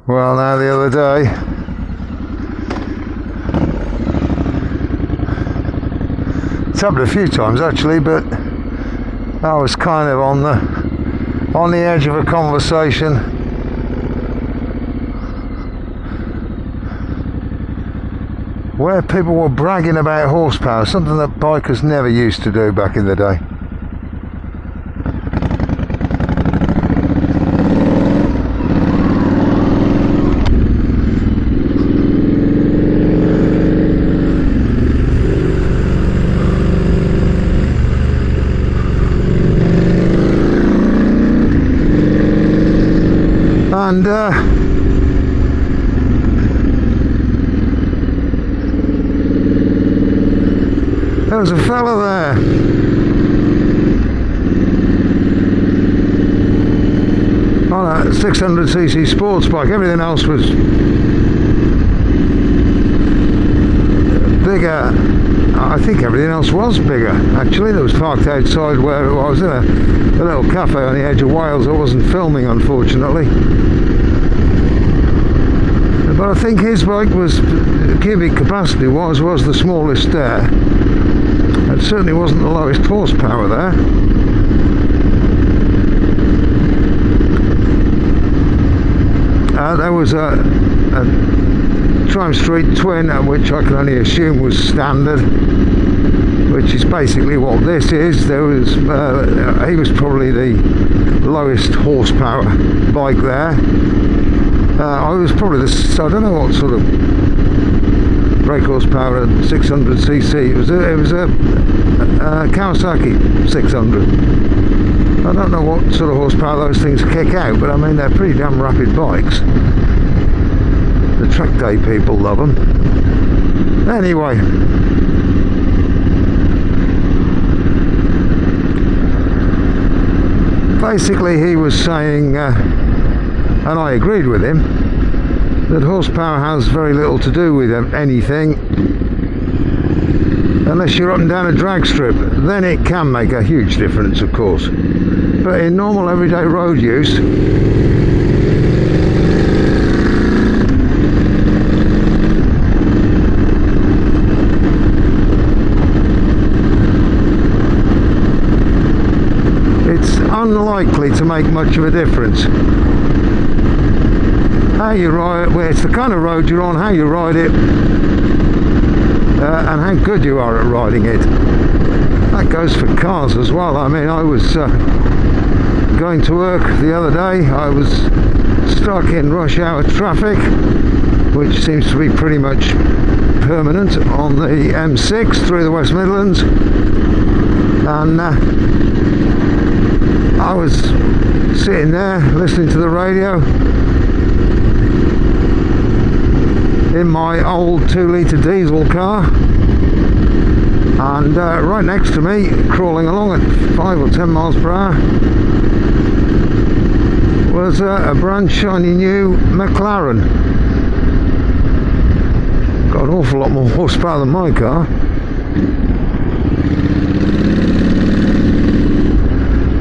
Well, now the other day, it's happened a few times actually, but I was kind of on the edge of a conversation where people were bragging about horsepower, something that bikers never used to do back in the day. And there was a fella there on a 600cc sports bike. Everything else was bigger. I think everything else was bigger actually. There was parked outside where it was in a little cafe on the edge of Wales. I wasn't filming, unfortunately, but I think his bike was, cubic capacity was the smallest there. It certainly wasn't the lowest horsepower there. There was a Triumph Street Twin, which I can only assume was standard, which is basically what this is. There was he was probably the lowest horsepower bike there. I was probably I don't know what sort of brake horsepower at 600cc. It was a Kawasaki 600. I don't know what sort of horsepower those things kick out, but I mean they're pretty damn rapid bikes. The track day people love them. Anyway, basically he was saying, and I agreed with him, that horsepower has very little to do with anything unless you're up and down a drag strip. Then it can make a huge difference, of course, but in normal everyday road use, it's unlikely to make much of a difference. How you ride it, well, it's the kind of road you're on, how you ride it, and how good you are at riding it. That goes for cars as well. I mean, I was going to work the other day. I was stuck in rush hour traffic, which seems to be pretty much permanent on the M6 through the West Midlands, and I was sitting there listening to the radio in my old 2-litre diesel car, and right next to me, crawling along at 5 or 10 miles per hour, was a brand shiny new McLaren. Got an awful lot more horsepower than my car,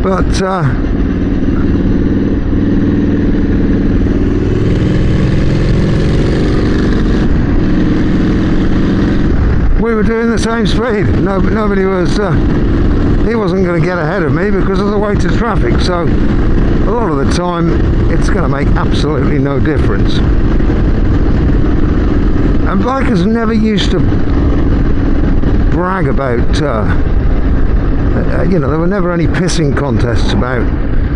but we were doing the same speed. Nobody was, he wasn't going to get ahead of me because of the weight of traffic, so a lot of the time it's going to make absolutely no difference. And bikers never used to brag about, you know, there were never any pissing contests about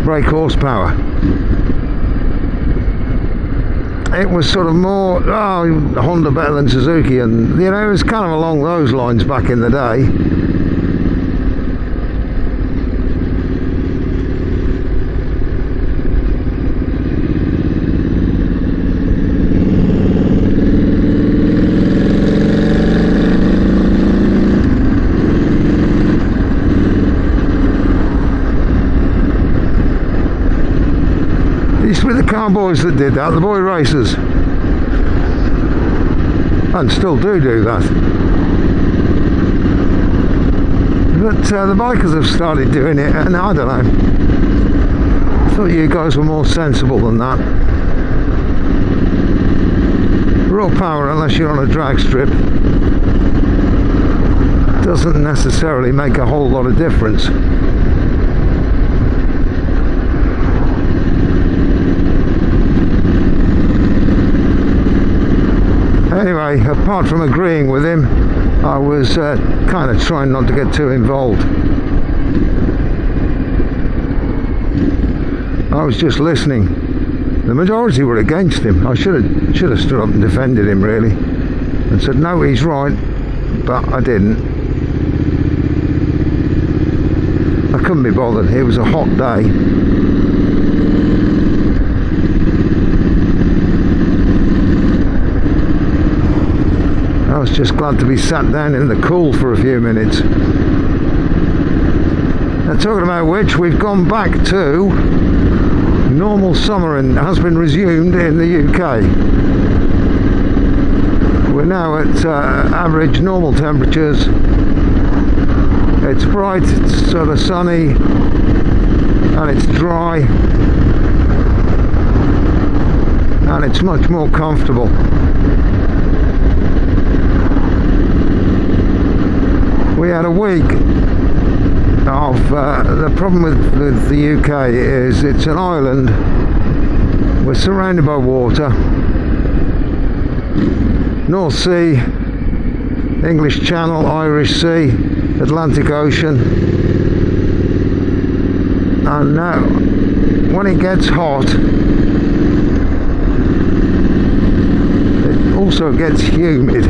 brake horsepower. It was sort of more, oh, Honda better than Suzuki, and you know, it was kind of along those lines back in the day. Used to be the car boys that did that, the boy racers, and still do that. But the bikers have started doing it, and I don't know, I thought you guys were more sensible than that. low power unless you're on a drag strip doesn't necessarily make a whole lot of difference. Anyway, apart from agreeing with him, I was kind of trying not to get too involved. I was just listening. The majority were against him. I should have stood up and defended him really, and said no, he's right, but I didn't. I couldn't be bothered. It was a hot day. I was just glad to be sat down in the cool for a few minutes. Now, talking about which, we've gone back to normal summer and has been resumed in the UK. We're now at average normal temperatures. It's bright, it's sort of sunny, and it's dry, and it's much more comfortable. We had a week of the problem with the UK is it's an island. We're surrounded by water, North Sea, English Channel, Irish Sea, Atlantic Ocean, and now when it gets hot it also gets humid.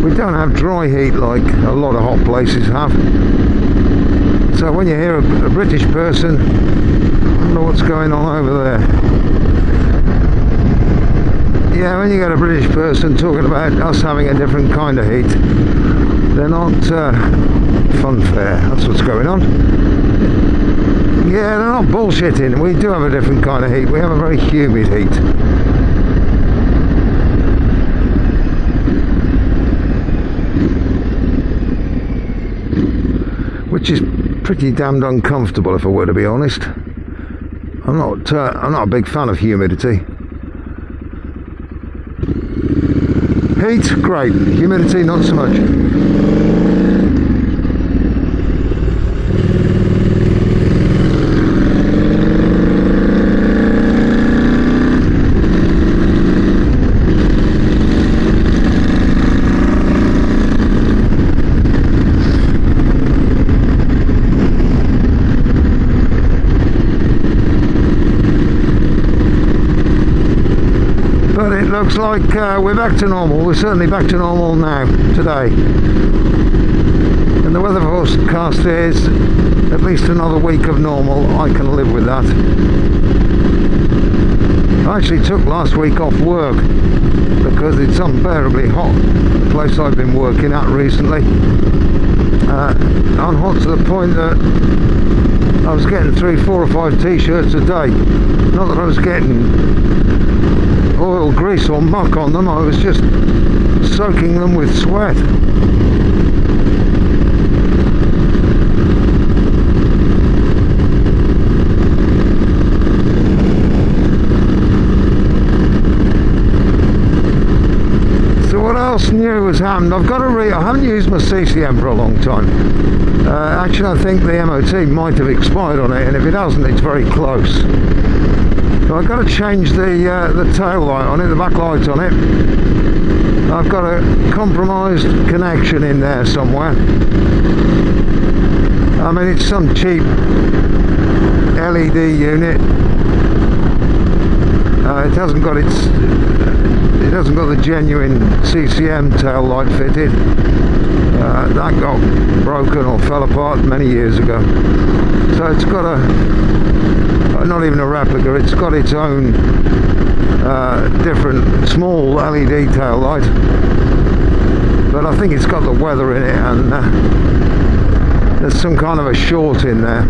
We don't have dry heat like a lot of hot places have. So when you hear a British person, I don't know what's going on over there. Yeah, when you get a British person talking about us having a different kind of heat, they're not funfair. That's what's going on. Yeah, they're not bullshitting. We do have a different kind of heat. We have a very humid heat. Which is pretty damned uncomfortable, if I were to be honest. I'm not a big fan of humidity. Heat, great. Humidity, not so much. But it looks like we're back to normal. We're certainly back to normal now, today. And the weather forecast is at least another week of normal. I can live with that. I actually took last week off work because it's unbearably hot, the place I've been working at recently. I'm hot to the point that I was getting 3, 4 or 5 t-shirts a day. Not that I was getting oil, grease or muck on them, I was just soaking them with sweat. So what else new has happened? I haven't used my CCM for a long time. Actually, I think the MOT might have expired on it, and if it hasn't, it's very close. So I've got to change the tail light on it, the back light on it. I've got a compromised connection in there somewhere. I mean, it's some cheap LED unit. It hasn't got the genuine CCM tail light fitted. That got broken or fell apart many years ago. So it's got not even a replica, it's got its own different small LED tail light, but I think it's got the weather in it, and there's some kind of a short in there,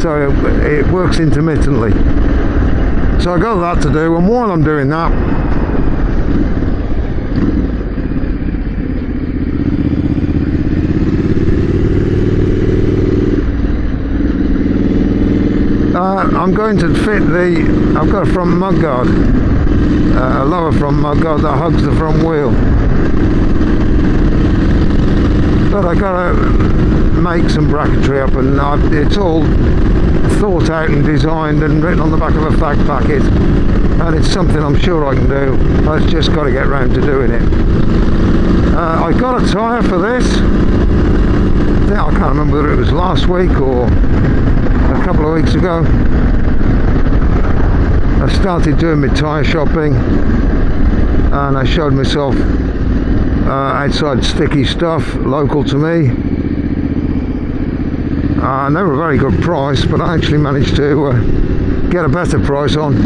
so it works intermittently. So I got that to do, and while I'm doing that, I'm going to fit I've got a front mudguard, a lower front mudguard that hugs the front wheel. But I got to make some bracketry up, and it's all thought out and designed and written on the back of a fact packet, and it's something I'm sure I can do. I've just got to get round to doing it. I got a tyre for this. I can't remember whether it was last week or a couple of weeks ago. I started doing my tyre shopping, and I showed myself outside Sticky Stuff, local to me. And they were a very good price, but I actually managed to get a better price on.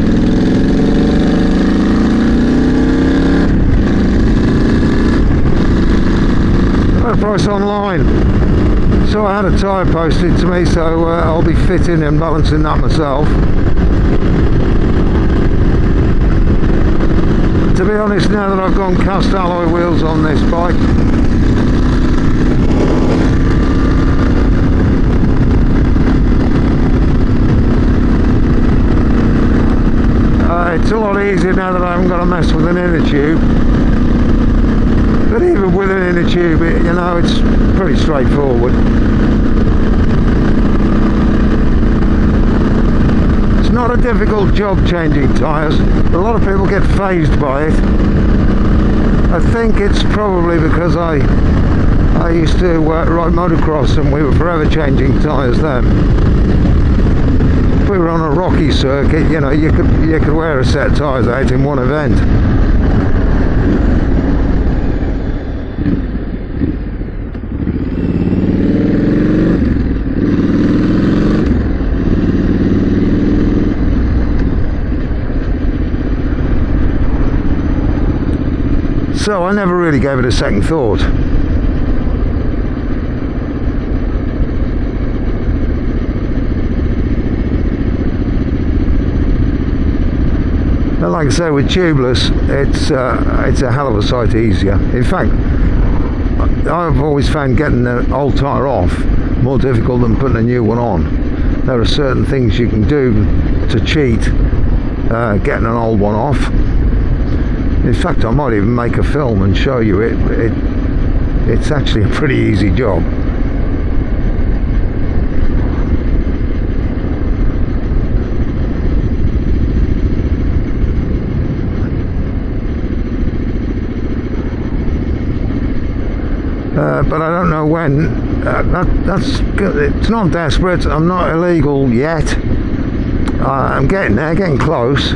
Better price online. So I had a tyre posted to me, so I'll be fitting and balancing that myself. To be honest, now that I've gone cast alloy wheels on this bike, it's a lot easier now that I haven't got to mess with an inner tube. But even with an inner tube, you know, it's pretty straightforward. It's not a difficult job changing tyres. A lot of people get fazed by it. I think it's probably because I used to ride motocross, and we were forever changing tyres then. If we were on a rocky circuit, you know, you could wear a set of tyres out in one event. So I never really gave it a second thought. And like I say, with tubeless, it's a hell of a sight easier. In fact, I've always found getting the old tyre off more difficult than putting a new one on. There are certain things you can do to cheat getting an old one off. In fact, I might even make a film and show you it. It's actually a pretty easy job. But I don't know when. It's not desperate. I'm not illegal yet. I'm getting there, getting close.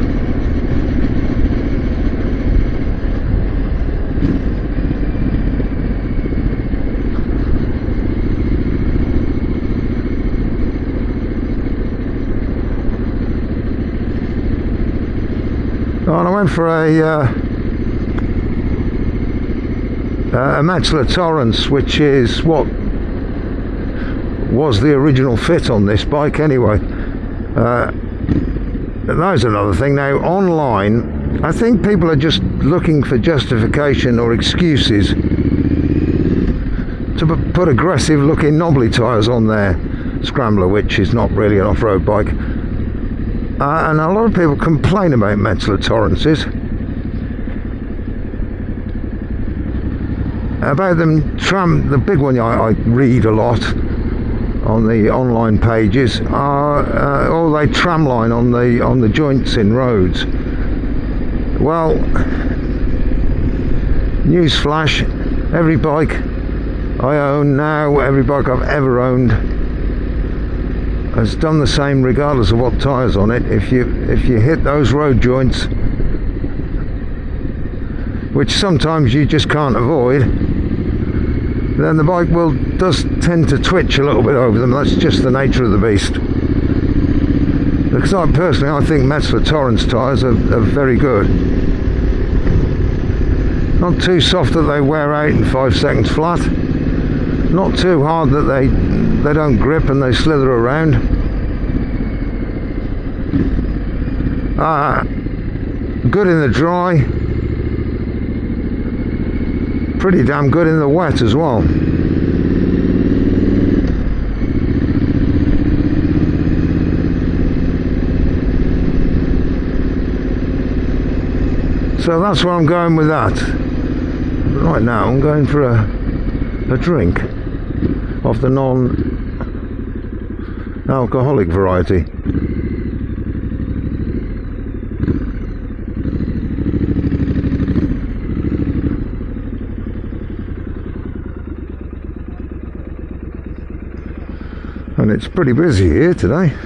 And I went for a Metzler Torrance, which is what was the original fit on this bike anyway. That's another thing. Now, online, I think people are just looking for justification or excuses to put aggressive looking knobbly tyres on their Scrambler, which is not really an off-road bike. And a lot of people complain about Metzler Torrances, about them the big one I read a lot on the online pages are all they tramline on the joints in roads. Well, newsflash, every bike I own now, every bike I've ever owned, has done the same regardless of what tyres on it. If you hit those road joints, which sometimes you just can't avoid, then the bike does tend to twitch a little bit over them. That's just the nature of the beast. Because I think Metzler Torrance tyres are very good. Not too soft that they wear out in 5 seconds flat. Not too hard that they don't grip and they slither around. Good in the dry. Pretty damn good in the wet as well. So that's where I'm going with that. But right now I'm going for a drink of the non-alcoholic variety. And it's pretty busy here today.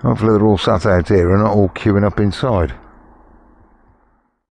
Hopefully they're all sat out here and not all queuing up inside.